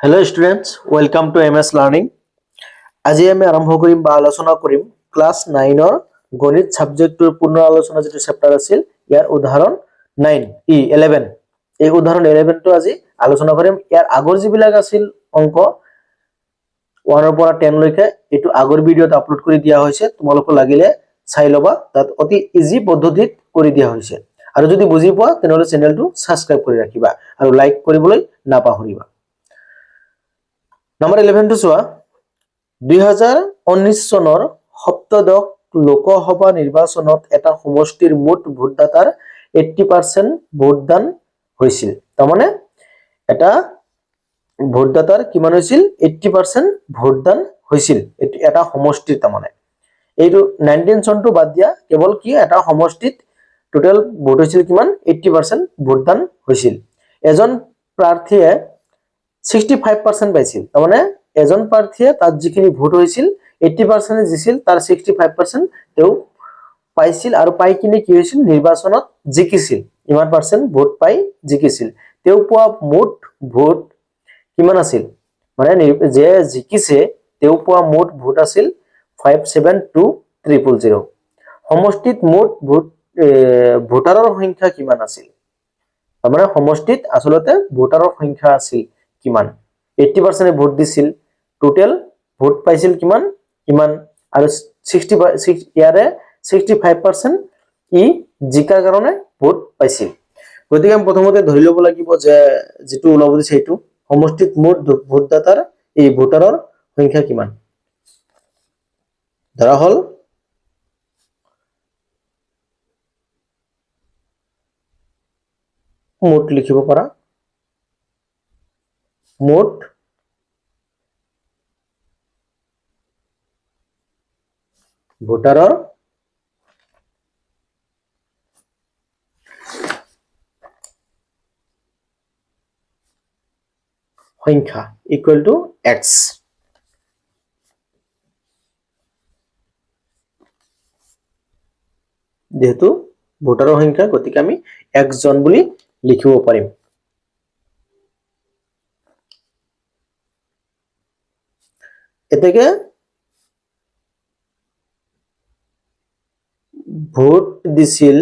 Hello students, welcome to MS Learning. আজি আমি আৰম্ভ কৰিম বা আলোচনা কৰিম ক্লাস 9 ৰ গণিত সাবজেক্টৰ পূৰ্ণ আলোচনা যেটো চেপ্টাৰ আছিল ইয়াৰ উদাহৰণ 11 এই উদাহৰণ 11 টো আজি আলোচনা কৰিম। ইয়াৰ আগৰ যিবিলাক আছিল অংক 1 ৰ পৰা 10 লৈকে এটো আগৰ ভিডিওত আপলোড কৰি দিয়া হৈছে, তোমালোক লাগিলে চাই লবা, তাত অতি ইজি পদ্ধতিত কৰি দিয়া হৈছে। আৰু যদি বুজি পোৱা তেনেহলে চেনেলটো সাবস্ক্ৰাইব কৰি ৰাখিবা আৰু লাইক কৰিবলৈ নাপাহৰিবা। Number 11 to চোৱা 2019 চনৰ সপ্তদশ লোকসভা নিৰ্বাচনত এটা সমষ্টিৰ মুঠ ভোটদাতাৰ 80% ভোটদান হৈছিল। তাৰমানে এটা ভোটদাতাৰ কিমান হৈছিল 80% ভোটদান হৈছিল এটা সমষ্টিৰ। তাৰমানে এইটো 19 চনটো বাদ দিয়া, কেৱল কি এটা সমষ্টিত টোটাল ভোট হৈছিল কিমান 80% ভোটদান হৈছিল। এজন প্ৰাৰ্থীয়ে 65% পাইছিল। তাৰমানে এজন প্ৰাৰ্থীয়ে তাত যিখিনি ভোট হৈছিল 80% জিছিল, তাৰ 65% তেও পাইছিল আৰু পাই কিনে কি হৈছিল নিৰ্বাচনত জিকিছিল। ইমান পাৰ্সেন্ট ভোট পাই জিকিছিল। তেও পোৱা মুঠ ভোট কিমান আছিল, মানে যে জিকিছে তেও পোৱা মুঠ ভোট আছিল 572000। সমষ্টিত মুঠ ভোট ভোটাৰৰ সংখ্যা কিমান আছিল, তাৰমানে সমষ্টিত আসলতে ভোটাৰৰ সংখ্যা আছিল কিমান। 80% ভোট দিছিল, টোটাল ভোট পাইছিল কিমান কিমান, আৰু 65 ইয়াৰে 65% ই জিকাৰ কাৰণে ভোট পাইছিল। গতিকে আমি প্ৰথমতে ধৰি লব লাগিব যে যেটো ওলাব দিছে এইটো সমষ্টিত মুঠ ভোটদাতাৰ এই ভোটাৰৰ সংখ্যা কিমান। ধৰা হল মুঠ লিখিব পাৰা, মুঠ ভোটাৰৰ সংখ্যা ইকুয়াল টু x। যেহেতু ভোটাৰৰ সংখ্যা গতিকে আমি x জন বুলি লিখিব পাৰিম। এতেকে ভোট দিছিল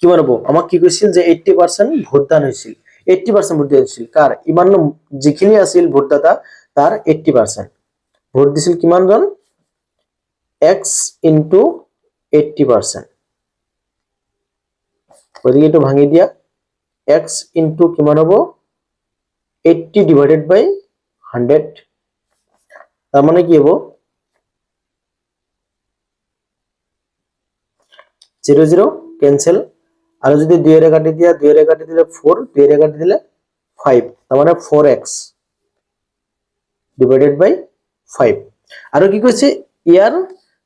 কিমান হ'ব, আমাক কি কৈছিল যে 80% ভোটদান হৈছিল। 80% ভোট দিছিল কাৰ, ইমান যিখিনি আছিল ভোটদাতা তাৰ 80%। ভোট দিছিল কিমান জন x into 80%। গতিকে এটো ভাঙি দিয়া, x into কিমান হ'ব 80 divided by 100। তাৰ মানে কি হ'ব 0 0 cancel, আৰু যদি 2 এৰে কাটি দিয়া 2 এৰে কাটি দিলে 4, 2 এৰে কাটি দিলে 5, তাৰ মানে 4x divided by 5। আৰু কি কৈছে ইয়াৰ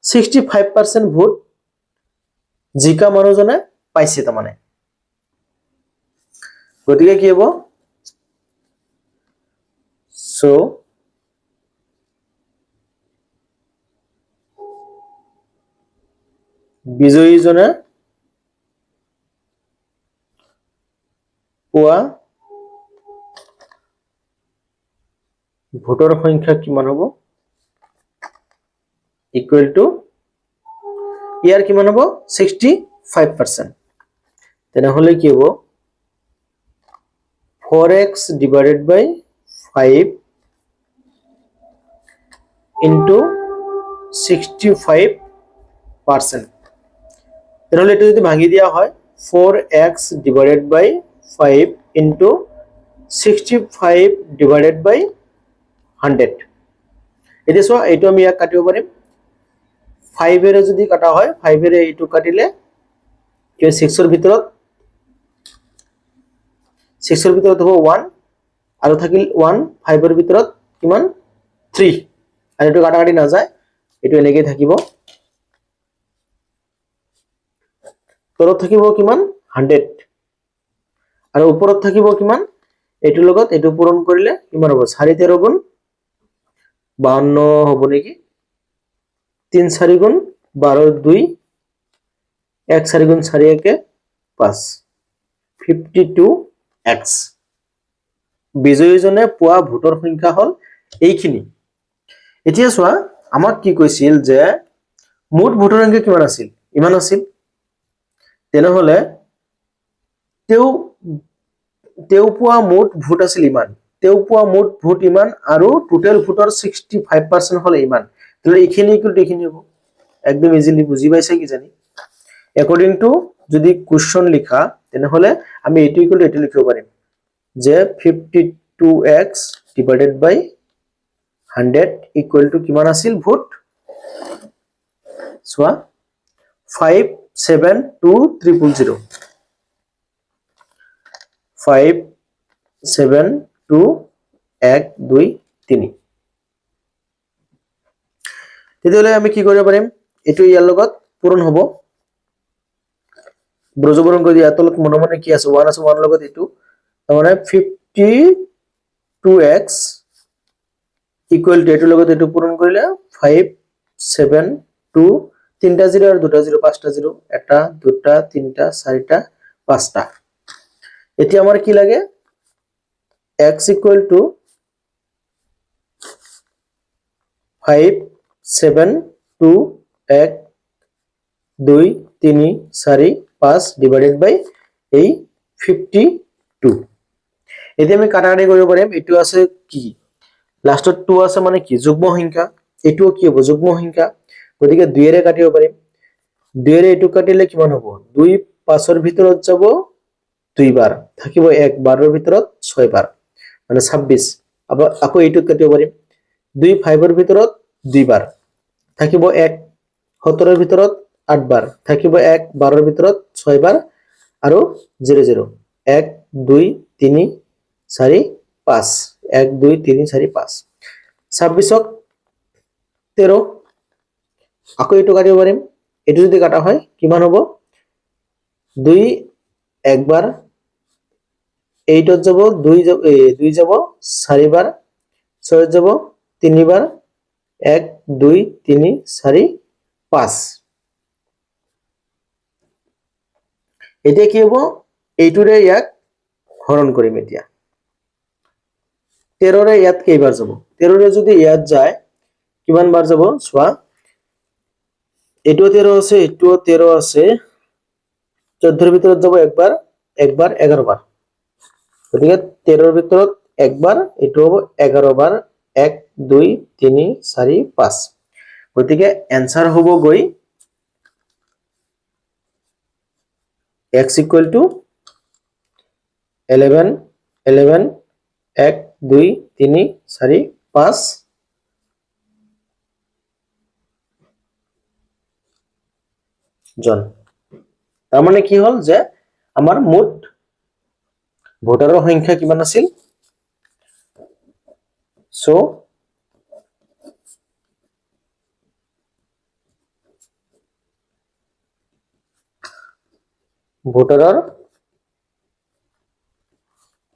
65% ভোট জিকা মানুহজনে পাইছে। তাৰমানে গতিকে কি হ'ব সো বিজয়ীজনে পোৱা ভোটৰ সংখ্যা কিমান হ'ব ইকুয়াল টু ইয়াৰ কিমান হ'ব 65%। তেনেহলে কি হ'ব 4x divided by 5 into 65%। তেনেহলে এটো যদি ভাঙি দিয়া হয় 4x divided by 5 into 65 divided by 100। এতিয়া চোৱা এইটো আমি ইয়াক কাটিব পাৰিম, 5 এৰে যদি কাটা হয় 5 এৰে এইটো কাটিলে কি 6 ৰ ভিতৰত 6 ৰ ভিতৰত হ'ব 1 আৰু থাকিল 1, 5 ৰ ভিতৰত কিমান 3, আৰু এইটো কাটাকাটি না যায়, এইটো এনেকৈ থাকিব। তলত থাকিব কিমান 100 আৰু ওপৰত থাকিব কিমান, এইটোৰ লগত এইটো পূৰণ কৰিলে কিমান হ'ব 4 13 গুণ 52 হ'ব নেকি, 3 4 গুণ 12 2 এক 4 গুণ 4 একে 5 52x বিজয়ীজনে পোৱা ভোটৰ সংখ্যা হল এইখিনি এতিয়া চোৱা আমাক কি কৈছিল যে মুঠ ভোটৰ সংখ্যা কিমান আছিল ইমান আছিল তেনেহলে তেওঁ পোৱা মুঠ ভোট আছিল ইমান তেওঁ পোৱা মুঠ ভোট ইমান আৰু টোটাল ভোটৰ 65% হলে ইমান তাহলে এইখিনি ইকুয়াল টু এইখিনি হ'ব একদম ইজিলি বুজি পাইছে কি জানি according to যদি কোশ্চন লিখা তেনেহলে আমি এটো ইকুয়াল টু এটো লিখিব পাৰিম যে 52x divided by 100 equal to কিমান আছিল ভোট সোয়া 572000 572123 তেতিয়াহলে আমি কি কৰিব পাৰিম এটো ইয়াৰ লগত পূৰণ হ'ব ব্ৰজবৰণ কৰি ইয়াতলত মনে মনে কি আছে 1 আছে 1 লগত এটো মানে 52x equal to এটো লগত এটো পূৰণ কৰিলে 572 তিনটা 0 আৰ দুটা 0 পাঁচটা 0 এটা দুটা তিনটা চাৰিটা পাঁচটা এতিয়া আমাৰ কি লাগে x equal to 572 1 2 3 4 5 divided by এই 52 এতিয়া আমি কাটাকাটি কৰিব পাৰিম এটো আছে কি লাষ্টত 2 আছে মানে কি যুগ্ম সংখ্যা এটো কি হ'ব যুগ্ম সংখ্যা গতিকে 2 এৰে কাটিব পাৰিম 2 এৰে এটো কাটিলে কিমান হ'ব 2 5 ৰ ভিতৰত যাব 2 বাৰ থাকিব 1 12 ৰ ভিতৰত 6 বাৰ মানে 26 আকৌ এটো কাটিব পাৰিম 2 5 ৰ ভিতৰত 2 বাৰ থাকিব 1 17 ৰ ভিতৰত 8 বাৰ থাকিব 1 12 ৰ ভিতৰত 6 বাৰ আৰু 0 0 1 2 3 4 5 1 2 3 4 5 26ক 13 আকৌ এটো কাটিব পাৰিম এটো যদি কাটা হয় কিমান হ'ব 2 একবাৰ 8 যাব 2 যাব 4 বাৰ 6 যাব 3 বাৰ 1 2 3 4 5 এতিয়া কি হ'ব এইটোৰে ইয়াক হৰণ কৰিম এতিয়া 13 ৰে ইয়াত কেইবাৰ যাব 13 ৰে যদি ইয়াত যায় কিমান বাৰ যাব চোৱা এটো 13 আছে এটো 13 আছে 14 ৰ ভিতৰত যাব একবাৰ 11 বাৰ গতিকে 13 ৰ ভিতৰত একবাৰ এটো হ'ব 11 বাৰ 1 2 3 4 5 গতিকে आंसर হ'ব গৈ x equal to 11 11 1 2 3 4 5 জন তাৰ মানে কি হল যে আমাৰ মুঠ ভোটাৰৰ সংখ্যা কিমান আছিল সো ভোটাৰৰ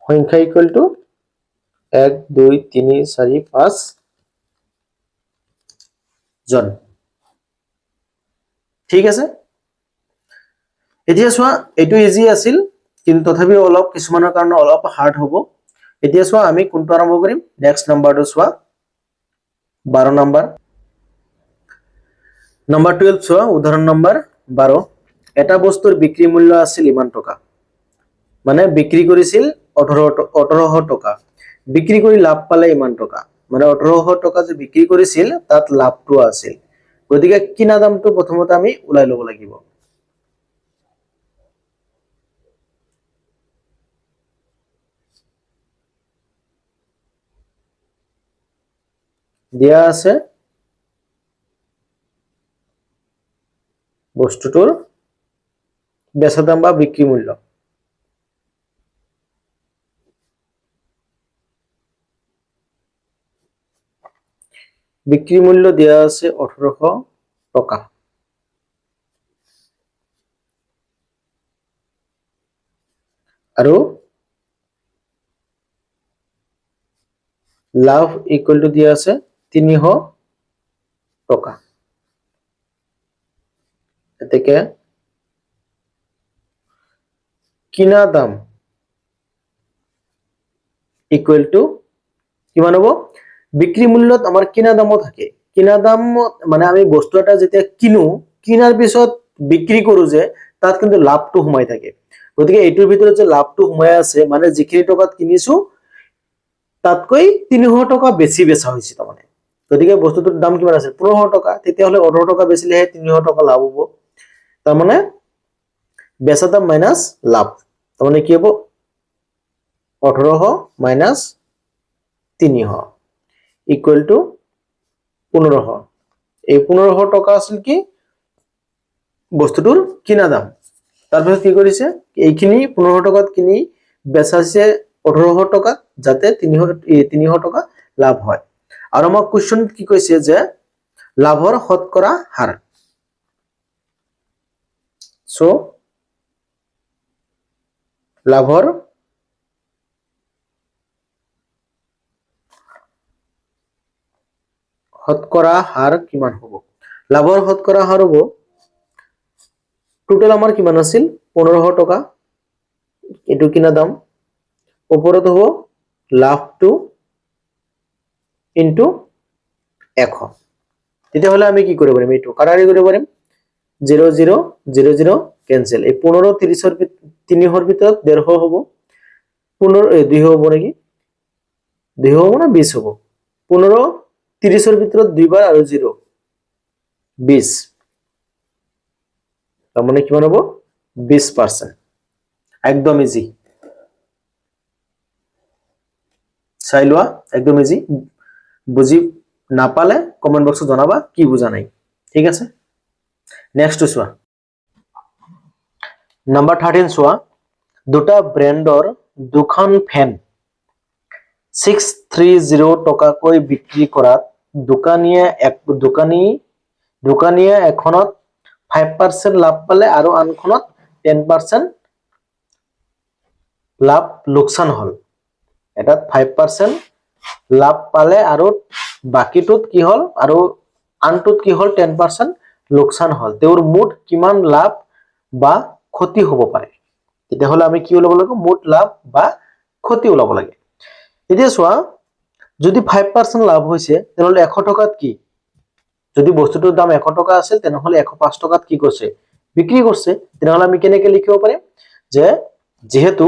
সংখ্যা ইকুয়াল টু 1 2 3 4 5 জন ঠিক আছে এতিয়া চোৱা এটো ইজি আছিল কিন্তু তথাপিও অলপ কিছুমানৰ কাৰণে অলপ হাৰ্ড হ'ব এতিয়া চোৱা আমি কোনটো আৰম্ভ কৰিম নেক্সট নাম্বাৰটো চোৱা 12 নাম্বাৰ 12 চোৱা উদাহৰণ নম্বৰ 12 এটা বস্তুৰ বিক্ৰী মূল্য আছিল ইমান টকা মানে বিক্ৰী কৰিছিল 1800 টকা বিক্ৰী কৰি লাভ পালে ইমান টকা মানে 1800 টকা যে বিক্ৰী কৰিছিল তাত লাভটো আছিল গতিকে কিনা দামটো প্ৰথমতে আমি উলাই লব লাগিব দিয়া আছে বস্তুটোৰ বেচা দাম বা বিক্ৰী মূল্য বিক্ৰী মূল্য দিয়া আছে 1800 টকা আৰু লাভ ইকুয়াল টু দিয়া আছে 300 টকা এতেকে কিনা দাম ইকুৱেল টু কিমান হ'ব বিক্ৰী মূল্যত আমাৰ কিনা দামো থাকে কিনা দাম মানে আমি বস্তু এটা যেতিয়া কিনো কিনাৰ পিছত বিক্ৰী কৰো যে তাত কিন্তু লাভটো সোমাই থাকে গতিকে এইটোৰ ভিতৰত যে লাভটো সোমাই আছে মানে যিখিনি টকাত কিনিছো তাতকৈ 300 টকা বেছি বেচা হৈছে তাৰমানে গতিকে বস্তুটোৰ দাম কিমান আছে 1500 টকা তেতিয়াহলে 18 টকা বেচিলেহে 300 টকা লাভ হ'ব তাৰমানে বেচা দাম মাইনাস লাভ তাৰমানে কি হ'ব 1800 মাইনাস 300 ইকুৱেল টু 1500 এই 1500 টকা আছিল কি বস্তুটোৰ কিনা দাম তাৰপিছত কি কৰিছে এইখিনি 1500 টকাত কিনি বেচাইছে 1800 টকাত যাতে 300 টকা লাভ হয় আৰু আমাক কোৱেশ্চন কি কৈছে যে লাভৰ শতকৰা হাৰ সো লাভৰ শতকৰা হাৰ কিমান হ'ব লাভৰ শতকৰা হাৰ হ'ব টোটাল আমাৰ কিমান আছিল 1500 টকা এটো কিনা দাম ওপৰত হ'ব লাভটো ইনটু 100 তেতিয়াহলে আমি কি কৰিব পাৰিম এইটো কাটাকাটি কৰিব পাৰিম 0 0 0 0 ক্যান্সেল এই 15 30 ৰ 300 ৰ ভিতৰত 150 হ'ব 15 200 হ'ব নেকি 200 হ'ব না 20 হ'ব 15 30 ৰ ভিতৰত দুইবাৰ আৰু 0 20 তাৰ মানে কিমান হ'ব 20% একদম ইজি চাই লোৱা একদম ইজি বুজি নাপালে কমেন্ট বক্সত জনাবা কি বুজা নাই ঠিক আছে নেক্সট চোৱা নাম্বাৰ 13 চোৱা দুটা ব্ৰ্যান্ডৰ দুখন ফেন 630 টকাকৈ বিক্ৰী কৰাত দোকানীয়ে এখনত 5% লাভ পালে আৰু আনখনত 10% লাভ লোকসান হল এটাত 5% লাভ পালে আৰু বাকিটোত কি হল আৰু আনটোত কি হল 10% লোকসান হল তেওঁৰ মুঠ কিমান লাভ বা ক্ষতি হ'ব পাৰে তেতিয়াহলে আমি কি ওলাব লাগে মুঠ লাভ বা ক্ষতি ওলাব লাগে এতিয়া চোৱা যদি 5% লাভ হৈছে তেনহলে 100 টকাত কি যদি বস্তুটোৰ দাম 100 টকা আছিল তেনহলে 105 টকাত কি কৰিছে বিক্ৰী কৰিছে তেনহলে আমি কেনেকৈ লিখিব পাৰিম যে যেহেতু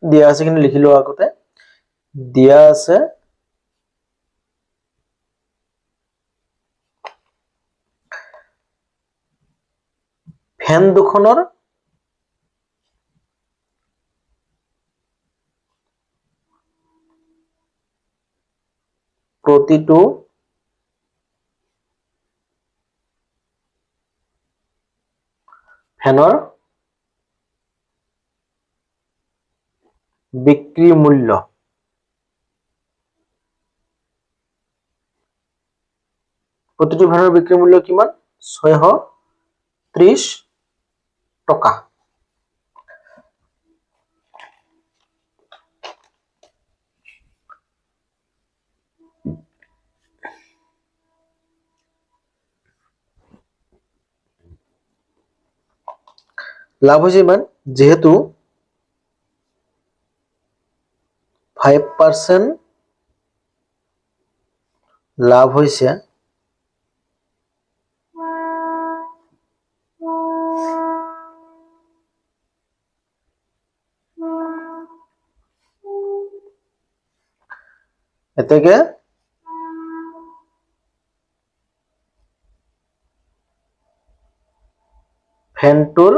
দিয়া আছে কিন্তু লিখি লোৱা আগতে দিয়া আছে ফেন দুখনৰ প্ৰতিটো ফেনৰ বিক্ৰী মূল্য প্ৰতিটো ফেনৰ বিক্ৰী মূল্য কিমান 630 টকা লাভ হৈছে ইমান যেহেতু 5% লাভ হৈছে এতেকে ফেনটোৰ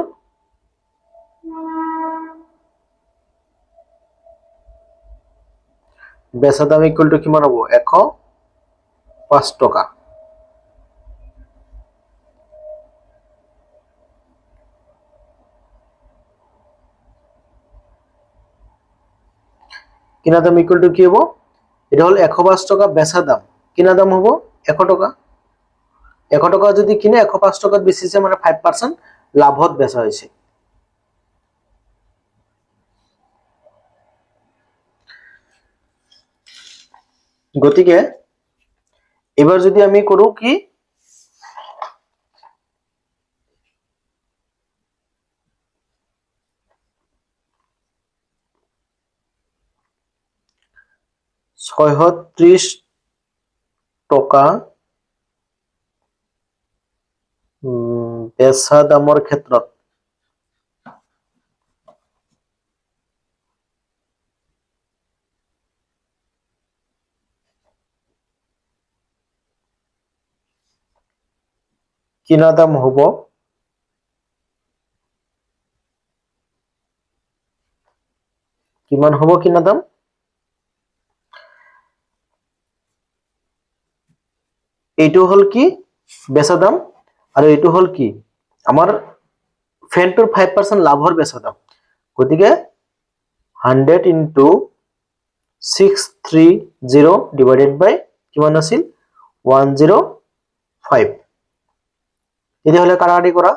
বেচা দাম ইকুৱেল টু কিমান হ'ব 105 টকা কিনা দাম ইকুৱেল টু কি হ'ব এটা হল 105 টকা বেচা দাম কিনা দাম হ'ব 100 টকা 100 টকা যদি কিনে 105 টকাত বেচিছে মানে 5% লাভত বেচা হৈছে গতিকে এবার যদি আমি করু কি $630 বেচা দামৰ ক্ষেত্ৰত কিনা দাম হ'ব কিমান হ'ব কিনা দাম এইটো হল কি বেচা দাম আৰু এইটো হল কি আমাৰ ফেনটোৰ 5% লাভৰ বেচা দাম গতিকে 100 into 630 divided by কিমান আছিল 105 তেতিয়াহলে কাৰাকাৰি কৰা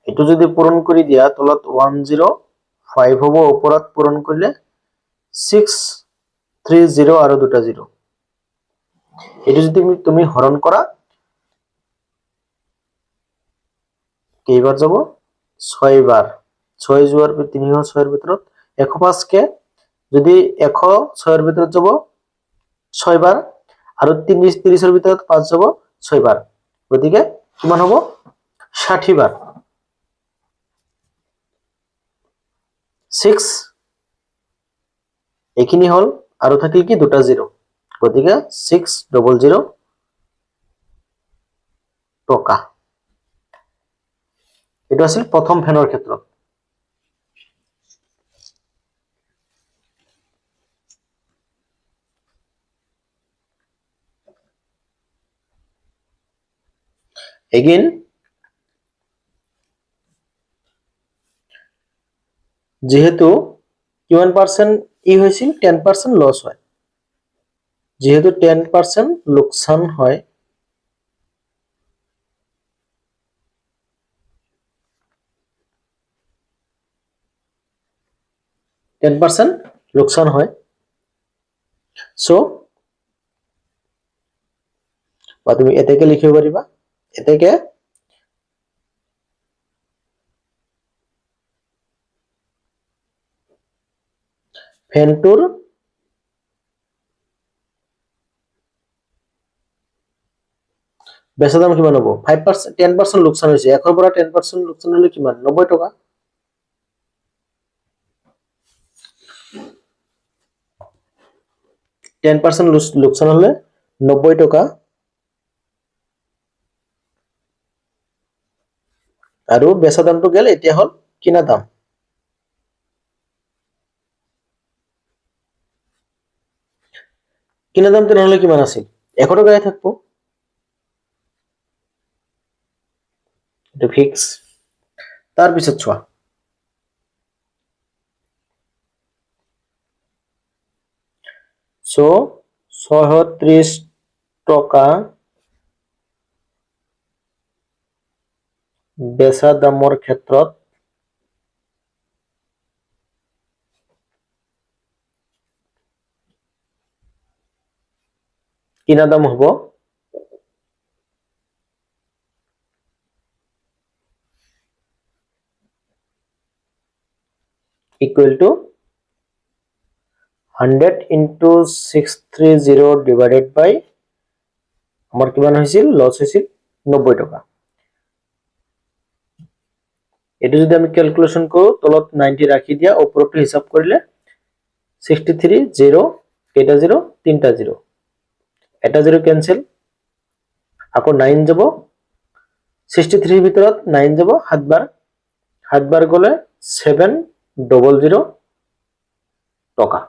এটো যদি পূৰণ কৰি দিয়া তলত 105 হ'ব ওপৰত পূৰণ কৰিলে 630 আৰু দুটা 0 এটো যদি তুমি হৰণ কৰা কেইবাৰ যাব 6 বাৰ 6 যোৱাৰ 306 এৰ ভিতৰত 105 কে যদি 106 এৰ ভিতৰত যাব 6 বাৰ আৰু 30 এৰ ভিতৰত 5 যাব 6 বাৰ গতিকে কিমান হ'ব 60 বাৰ 6 এখিনি হল আৰু থাকিল কি দুটা 0 গতিকে 600 টকা এটা আছিল প্ৰথম ফেনৰ ক্ষেত্ৰত again যেহেতু কিমান পার্সেন্ট ই হৈছিল 10% লস হয় যেহেতু 10% লোকসান হয় লোকসান হয় সো বা তুমি এতেকে লিখিব পাৰিবা এতেকে ফেনটোৰ বেচা দাম কিমান হ'ব 5% 10% লোকসান হৈছে 1 ৰ পৰা 10% লোকসান হলে কিমান 90 টকা 10% লোকসান হলে 90 টকা আৰু বেচা দামটো গেল এতিয়া হল কিনা দাম কিনা দাম তেনেহলে কিমান আছিল 100 টকাই থাকবো এটা ফিক্স তার পিছত ছোৱা সো 630 টকা বেচা দামৰ ক্ষেত্ৰত কিনা দাম হ'ব equal to 100 into 630 divided by আমার কিমান হৈছিল লস হৈছিল 90 টকা এটা যদি আমি ক্যালকুলেশন কৰো তলত 90 ৰাখি দিয়া ওপৰটো হিসাব কৰিলে 63 0 এটা 0 তিনটা 0 এটা 0 ক্যান্সেল আকৌ 9 যাব 63 ভিতৰত 9 যাব 7 বাৰ গলে 700 টকা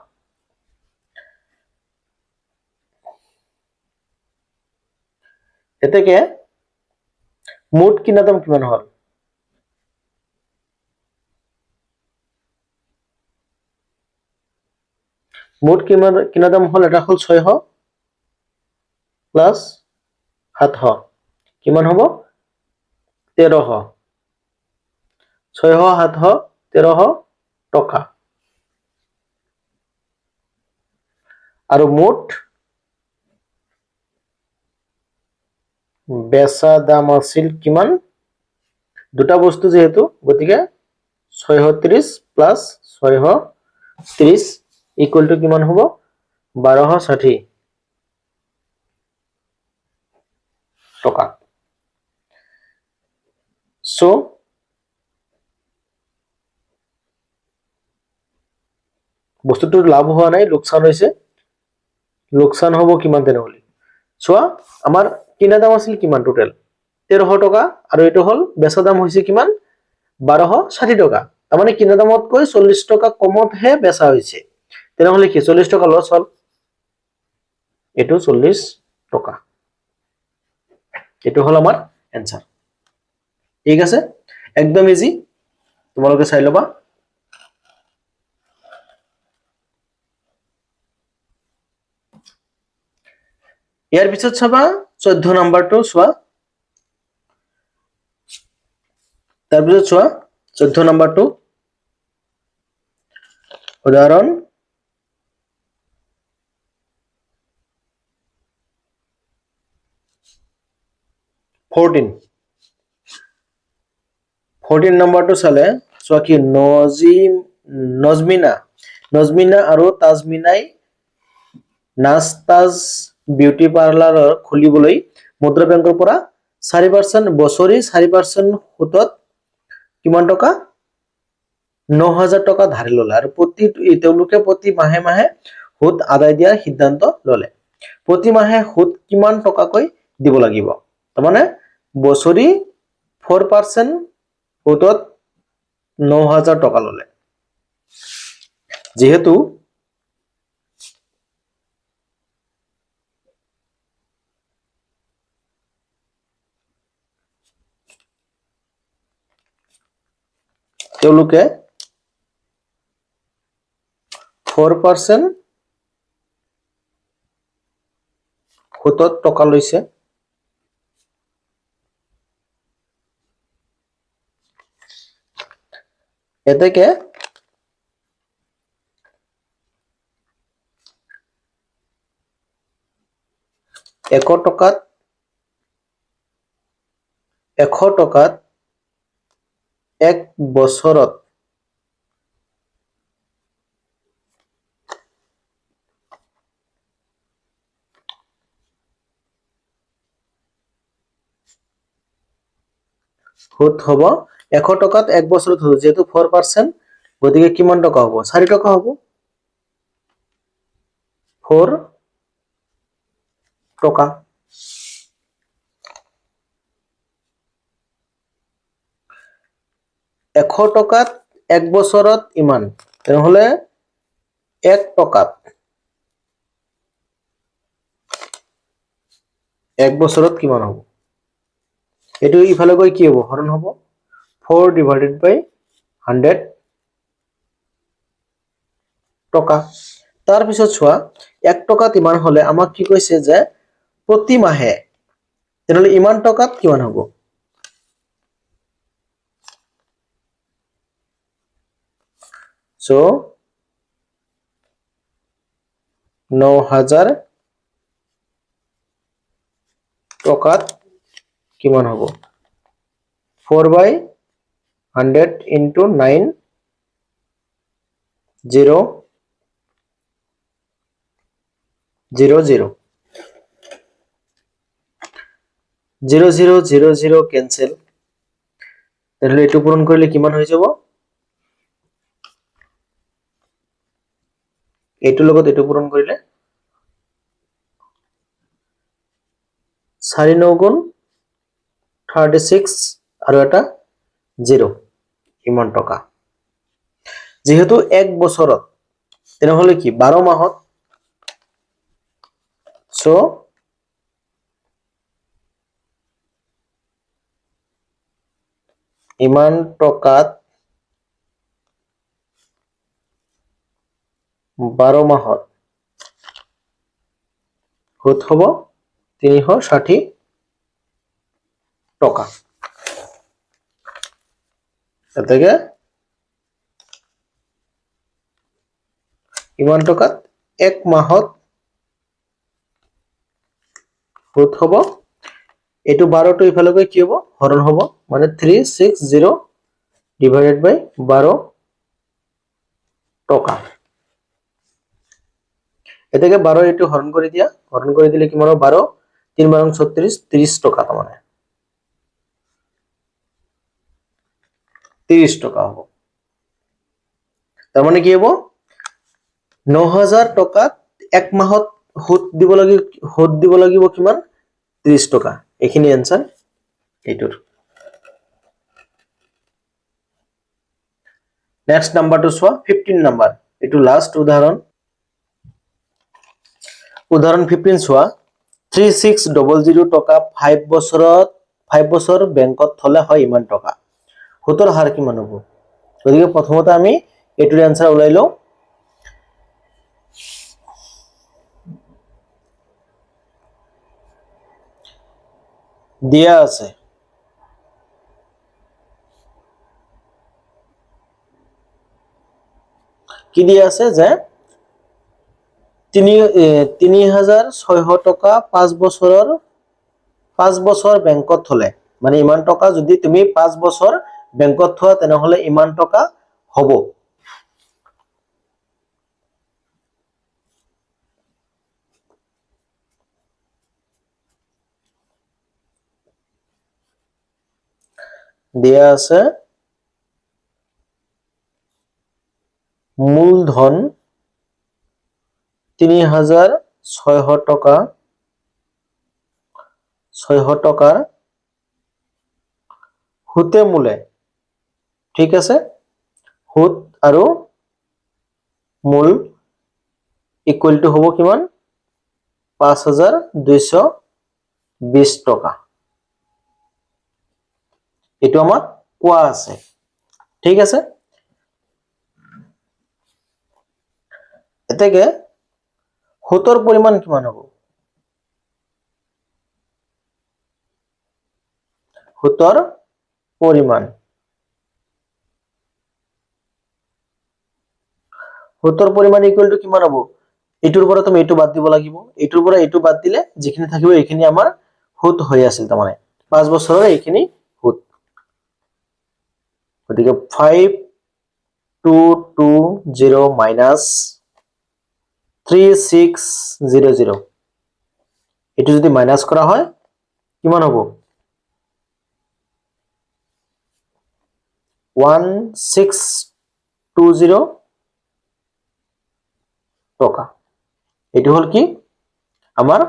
এতেকে মুঠ কিনা দাম কিমান হল মুঠ কিনা দাম হল এটা হল 600 প্লাস 700 কিমান হ'ব 1300 600 700 1300 টকা আৰু মুঠ বেচা দাম আছিল কিমান দুটা বস্তু যেহেতু গতিকে 630 প্লাস 630 ইকুয়াল টু কিমান হ'ব 1260 টকা সো বস্তুটোৰ লাভ হোৱা নাই লোকসান হৈছে লোকসান হ'ব কিমান তেনেহলে চোৱা আমাৰ কিনা দাম আছিল কিমান টোটাল 1300 টকা আৰু এটো হল বেচা দাম হৈছে কিমান 1260 টকা তাৰ মানে কিনা দামতকৈ 40 টকা কমতহে বেচা হৈছে তেনেহলে কি 40 টকা লছ হল এটো 40 টকা এটো হল আমাৰ आंसर ঠিক আছে একদম ইজি তোমালোকে চাই লবা ইয়াৰ পিছত চাবা 14 নম্বৰটো চোৱা তাৰ পিছত চোৱা 14 নম্বৰটো উদাহৰণ 14 নম্বৰটো চালে চোৱা কি নজমিনা আৰু তাজমিনাই নাস্তাজ বিউটি পাৰ্লাৰৰ খুলিবলৈ মুদ্ৰা বেংকৰ পৰা 4% বছৰি 4% সুতত কিমান টকা 9000 টকা ধাৰে ললে আৰু প্ৰতি মাহে মাহে সুত আদায় দিয়াৰ সিদ্ধান্ত ললে প্ৰতি মাহে সুত কিমান টকাকৈ দিব লাগিব তাৰমানে বছৰি 4% সুতত 9000 টকা ললে যেহেতু তেওঁলোকে 4% সুতত টকা লৈছে এতেকে এশ টকাত এক বছৰত সুত হ'ব 100 টকাত এক বছৰত হ'ব যেহেতু 4% গতিকে কিমান টকা হ'ব 4 টকা হ'ব 4 টকা 100 টকাত এক বছৰত ইমান তেনেহলে 1 টকাত এক বছৰত কিমান হ'ব এটো ইফালে গৈ কি হ'ব হৰণ হ'ব 4 divided by 100 টকা তাৰ পিছত চোৱা 1 টকাত ইমান হলে আমাক কি কৈছে যে প্ৰতি মাহে তেনেহলে ইমান টকাত কিমান হ'ব সো 9000 টকাত কিমান হ'ব 4/100 into 9 0 0 0 0 0 0 0 cancel তাহলে এটু পূরণ করলে কিমান হৈ যাব এটু লগত এটু পূরণ কৰিলে 4 9 গুণ 36 আৰু এটা 0 ইমান টকা যেহেতু এক বছৰত তেনেহলে কি 12 মাহত সো ইমান টকাত 12 মাহত সুত হ'ব 360 টকা এতেকে ইমান টকাত এক মাহত সুদ হ'ব এইটো 12 টো ইফালে গৈ কি হ'ব হৰণ হ'ব মানে 360 ডিভাইডেড বাই 12 টকা এতেকে 12 এইটো হৰণ কৰি দিয়া হৰণ কৰি দিলে কিমান হ'ব 12 3 12 36 30 টকা মানে 30 টকা হ'ব তাৰ মানে কি হ'ব 9000 টকাত এক মাহত সুদ দিব লাগিব কিমান 30 টকা এইখিনি आंसर এইটোৰ নেক্সট নাম্বাৰটো চোৱা 15 নাম্বাৰ এইটো লাষ্ট উদাহৰণ 15 চোৱা 3600 টকা 5 বছৰ বেংকত থলে হয় ইমান টকা সুতৰ হাৰ কিমান হ'ব গতিকে প্ৰথমতে আমি এইটোৰ आंसर ওলাই লও দিয়া আছে কি দিয়া আছে যে 3600 টকা 5 বছৰ বেংকত থলে মানে ইমান টকা যদি তুমি 5 বছৰ বেংকত থোৱা তেনেহলে ইমান টকা হ'ব দিয়া আছে মূলধন 3600 টকা 600 টকাৰ হুতে মূলে ঠিক আছে হুত আৰু মূল ইকুৱেল টু হ'ব কিমান 5220 টকা এটো আমাক কোৱা আছে ঠিক আছে এতেকে হুতৰ পৰিমাণ কিমান হ'ব হুতৰ পৰিমাণ ইকুৱেল টু কিমান হ'ব এটোৰ পৰা তুমি এটো বাদ দিব লাগিব এটোৰ পৰা এটো বাদ দিলে যিখিনি থাকিব এইখিনি আমাৰ হুত হৈ আছিল তাৰমানে 5 বছৰৰ এইখিনি হুত গতিকে 5220 মাইনাস 3600 এটো যদি মাইনাস কৰা হয় কিমান হ'ব 1620 টকা এটো হল কি আমাৰ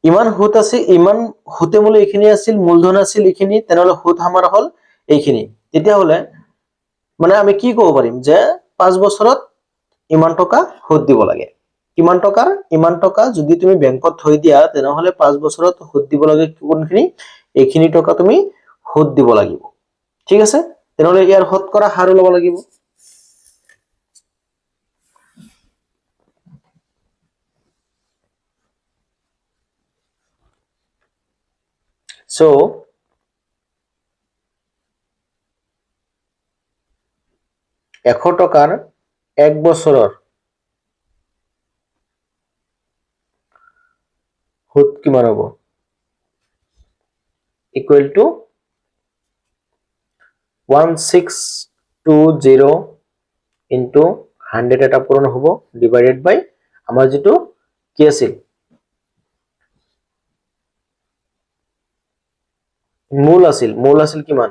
ইমান হুত আছে ইমান হুতে মূলে এইখিনি আছিল মূলধন আছিল এইখিনি তেনেহলে হুত আমাৰ হল এইখিনি তেতিয়া হলে মানে আমি কি ক'ব পাৰিম যে 5 বছৰত ইমান টকা হুত দিব লাগে ইমান টকা যদি তুমি বেংকত থৈ দিয়া তেনেহলে 5 বছৰত হুত দিব লাগে কোনখিনি এইখিনি টকা তুমি হুত দিব লাগিব ঠিক আছে তেনেহলে ইয়াৰ হুত কৰা হাৰ ল'ব লাগিব So 100 টকাৰ 1 বছৰৰ হুত কিমান হ'ব ইকুৱেল টু 1620 ইনটু 100 এটা পূৰণ হ'ব ডিভাইডেড বাই আমাৰ যেটো কি আছিল মূল আছিল কিমান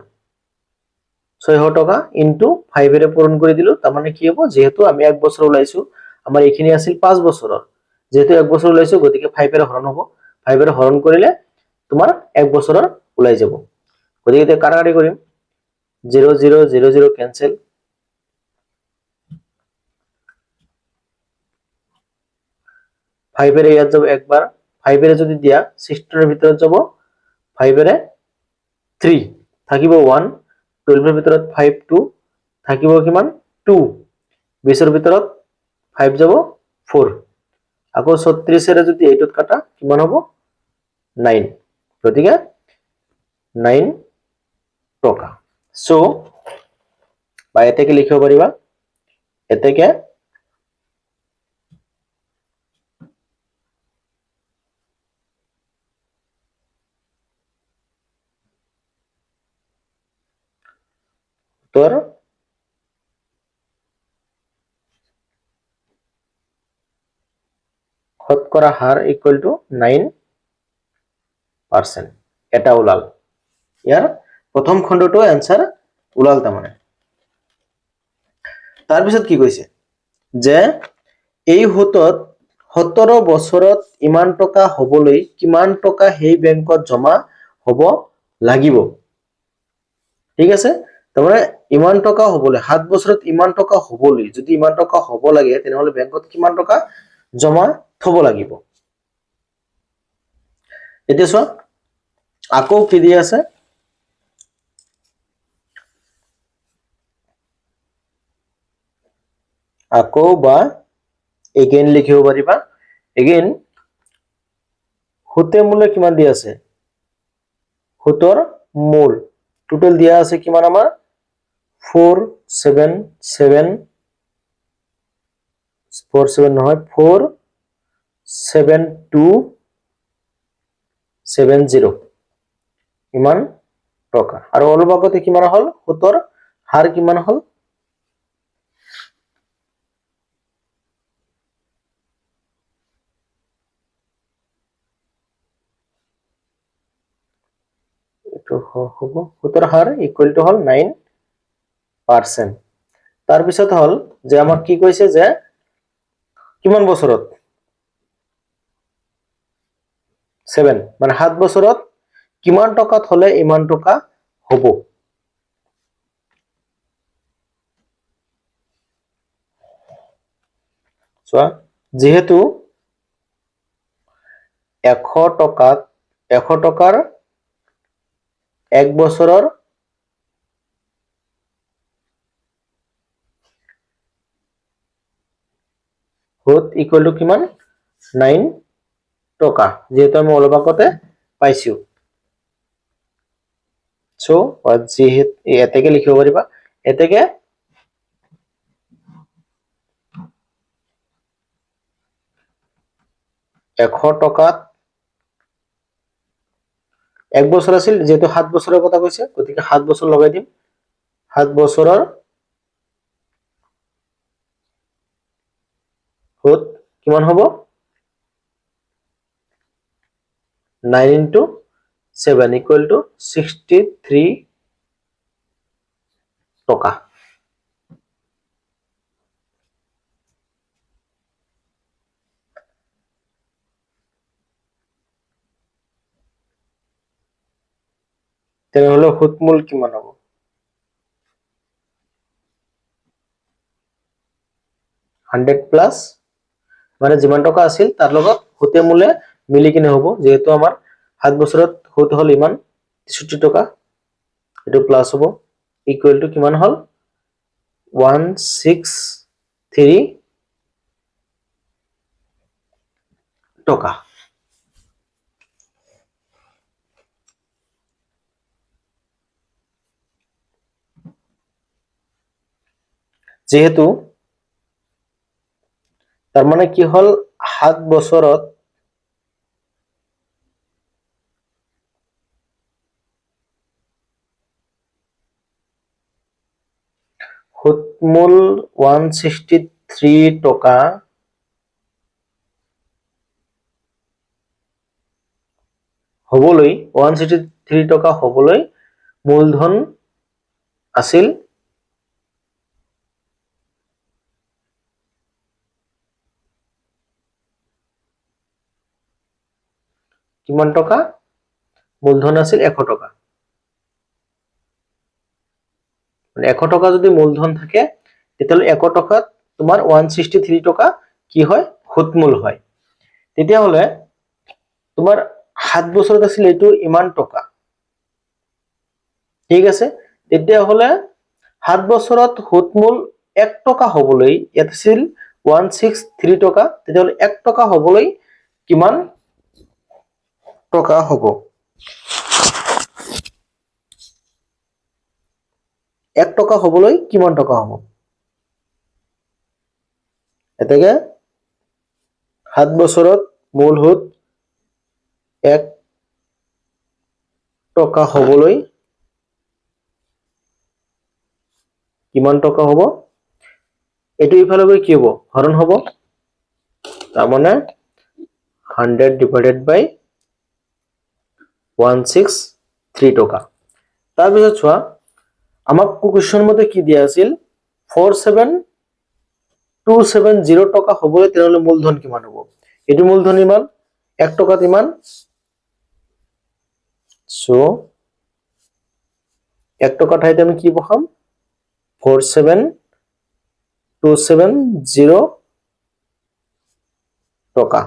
600 টকা ইনটু 5 এৰে পূৰণ কৰি দিলো তাৰ মানে কি হ'ব যেহেতু আমি 1 বছৰ ওলাইছো আমাৰ এইখিনি আছিল 5 বছৰৰ যেহেতু 1 বছৰ ওলাইছো গতিকে 5 এৰে হৰণ হ'ব 5 এৰে হৰণ কৰিলে তোমাৰ 1 বছৰৰ ওলাই যাব গতিকে এটা কাটাকাটি কৰিম 0 0 0 0 ক্যান্সেল 5 এৰে ইয়াত যাব একবাৰ 5 এৰে যদি দিয়া 60 এৰ ভিতৰত যাব 5 এৰে 3 থাকিব 1 12 এৰ ভিতৰত 5 2 থাকিব কিমান 2 20 এৰ ভিতৰত 5 যাব 4 আকৌ 36 এৰে যদি এইটোত কাটা কিমান হ'ব 9 গতিকে 9 টকা। সো বা এতেকে লিখিব পাৰিবা, এতেকে তোৰ শতকৰা হাৰ ইকুৱেল টু 9%, এটা ওলাল। ইয়াৰ প্ৰথম খণ্ডটো এনসাৰ ওলাল। তাৰমানে তাৰপিছত কি কৈছে যে এই সুতত 17 বছৰত ইমান টকা হবলৈ কিমান টকা সেই বেংকত জমা হ'ব লাগিব। ঠিক আছে, তাৰমানে ইমান টকা হবলৈ 7 বছৰত ইমান টকা হবলৈ, যদি ইমান টকা হ'ব লাগে তেনেহলে বেংকত কিমান টকা জমা থব লাগিব। এতিয়া চোৱা আকৌ কি দি আছে, আকৌ বা এগেইন লিখিব পাৰিবা। এগেইন সুতে মূলে কিমান দি আছে, সুতৰ মূল টোটেল দিয়া আছে কিমান আমাৰ 477 নহয় 47270 ইমান টকা। আৰু অলপ আগতে কিমান হল, সুতৰ হাৰ কিমান হল, হ'ব সুতৰ হাৰ ইকুৱেল টু হল 9%। তাৰপিছত হল যে আমাক কি কৈছে যে কিমান বছৰত 7, মানে 7 বছৰত কিমান টকাত হলে ইমান টকা হ'ব। চোৱা যেহেতু 100 টকাৰ 1 বছৰৰ সুত ইকুৱেল টু কিমান 9 টকা, যেহেতু আমি অলপ আগতে পাইছো। সো যেহেতু এতেকে লিখিব পাৰিবা, এতেকে 100 টকাত 1 বছৰ আছিল, যেহেতু 7 বছৰৰ কথা কৈছে গতিকে 7 বছৰ লগাই দিম। 7 বছৰৰ সুত কিমান হ'ব 9 into 7 equal to 63 টকা। তেনেহলে সুতমূল কিমান হ'ব, 100 প্লাস মানে যিমান টকা আছিল তাৰ লগত সুতে মূলে মিলি কিনে হ'ব। যেহেতু আমাৰ 7 বছৰত সুত হল ইমান 63 টকা, এটো প্লাস হ'ব ইকুৱেল টু কিমান হল 163 টকা। যেহেতু তাৰ মানে কি হল 7 বছৰত সুতমূল 163 টকা হবলৈ 163 টকা হবলৈ মূলধন আছিল কিমান টকা, মূলধন আছিল 100 টকা। মানে 100 টকা যদি মূলধন থাকে তেতিয়াহলে 100 টকাত তোমাৰ 163 টকা কি হয় সুতমূল হয়। তেতিয়াহলে তোমাৰ 7 বছৰত আছিল এইটো ইমান টকা, ঠিক আছে। তেতিয়াহলে 7 বছৰত সুতমূল 1 টকা হবলৈ, ইয়াত আছিল 163 টকা, তেতিয়াহলে 1 টকা হবলৈ কিমান টকা হ'ব, 1 টকা হবলৈ কিমান টকা হ'ব এতেকে 7 বছৰত মূল সুদ 1 টকা হবলৈ কিমান টকা হ'ব এটো ইফালে গৈ কি হ'ব হৰণ হ'ব তাৰ মানে 100 divided by 163 টকা তাৰ পিছত চোৱা আমাক কোৱেশ্চন মতে কি দিয়া আছিল 47270 টকা হবলৈ তেনলে মূলধন কিমান হ'ব এটো মূলধন ইমান 1 টকাত ইমান সো 1 টকা ঠাইতে আমি কি বহাম 47270 টকা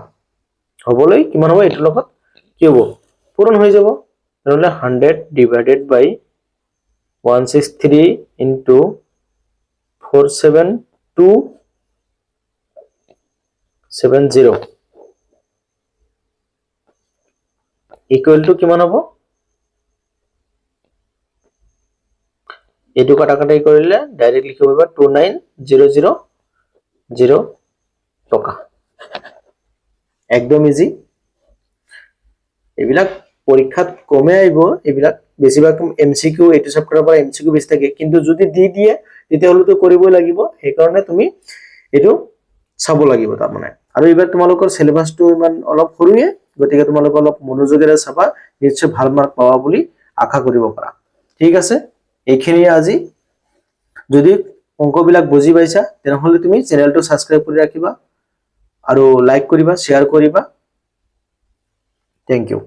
হবলৈ কিমান হ'ব এটো লগত কি হ'ব পূৰণ হৈ যাব তেনলে 100 divided by 163 into 47270 equal to কিমান হ'ব এটো কাটাকাটি কৰিলে ডাইৰেক্ট লিখিব পাৰিবা 29000 টকা একদম ইজি এবিলাক পৰীক্ষাত কমে আইব এবিলাক বেছিভাগ এমসিকিউ এটো চেপ্টাৰৰ পৰা এমসিকিউ বেছি থাকে কিন্তু যদি দি দিয়ে তেতিয়া হলে তো কৰিবই লাগিব এই কাৰণে তুমি এটো চাব লাগিব তাৰ মানে আৰু এবাৰ তোমালোকৰ সিলেবাসটো ইমান অলপ সৰুয়ে গতিকে তোমালোক অলপ মনোযোগেৰে চাবা নিশ্চয় ভাল মাৰ্ক পাবা বুলি আশা কৰিব পাৰা ঠিক আছে এইখিনি আজি যদি অংকবিলাক বুজি পাইছা তেনেহলে তুমি চেনেলটো সাবস্ক্ৰাইব কৰি ৰাখিবা আৰু লাইক কৰিবা শেয়াৰ কৰিবা থ্যাংক ইউ